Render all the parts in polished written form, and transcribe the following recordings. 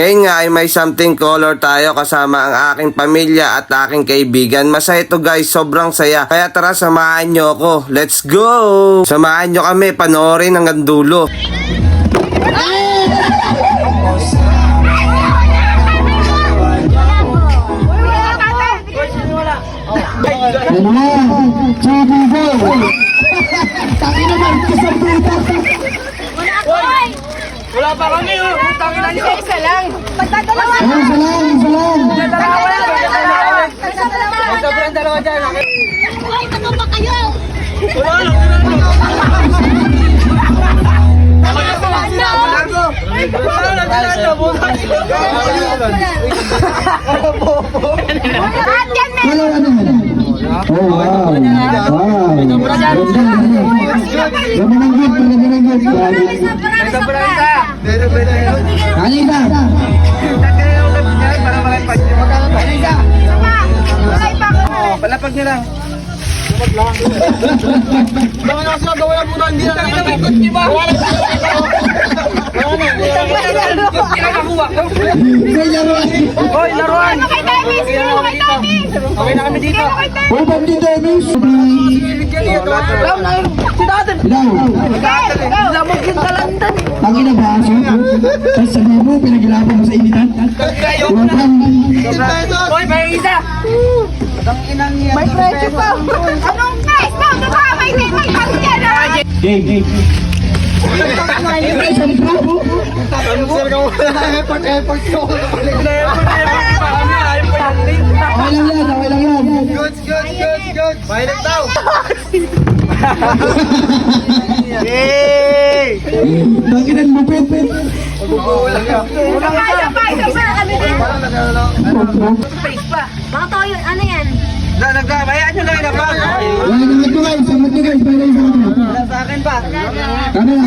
Ngayon nga ay may something color tayo kasama ang aking pamilya at aking kaibigan. Masaya ito guys, sobrang saya. Kaya tara, samahan nyo ako. Let's go! Samahan nyo kami, panoorin hanggang dulo. Wala pa kami, oh. Tangin na niyo. Isa lang. Pagdadalawa. Isa lang. Sobrang dalawa dyan. Ay, ano ba kayo? Wala lang. Oh, wow. Palapag nyo lang. Gawin na siya, gawin na muna. Hindi na nakikot, di ba? Wala na. Kinakakuha. Hoy, laruan. Okay na kami dito. Oh, Bandi Davis. Daw na yun. Sinatan. Lamog yung talantan. Ang inabaso. Tapos sabi mo, pinagilapan mo sa initan. Hoy, may isa. May presyo pa. Anong guys? Ano ba? May pangyan na. Game. Okay lang yan. Mahilig daw. Tanginan mo, Pet. Kaya pa. Isa pa kami dito. Face pa. Mga to yun. Ano yan? Nagbayaan nyo na yun pa. Wala na ito guys. Samat nyo guys. Para isa Wala sa akin pa. Kami lang.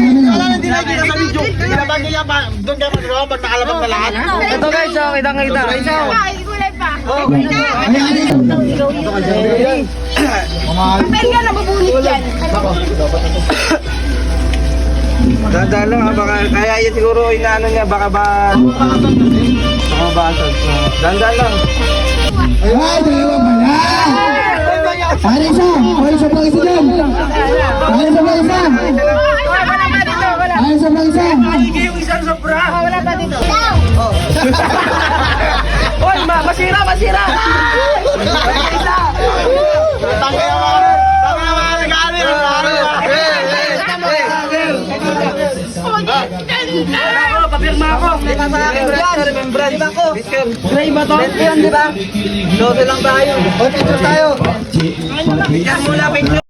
Hindi na kita sa video. Pinabagay niya pa. Doon ka magawa pag nakalabas na lahat. Ito guys, oh, kita. Kulay pa. Ayan. Pero yan, nabubunit yan. Dadaan lang ha, baka kaya yan siguro inaano niya, baka basag. Dandaan lang. Ay, dalawa pala. Ano isa? O isa pang isa dyan. Ano isa pang isa? Wala pa dito. Wala. Ano isa pang isa? Hindi yung isang sobra. Wala pa dito. Hoy, masira. Isa. Tangay mga regalo. Papirma ako. Remembrance ako. Gray ba to? Yan, di ba? Lote lang tayo. O, picture tayo. Yan mula, picture.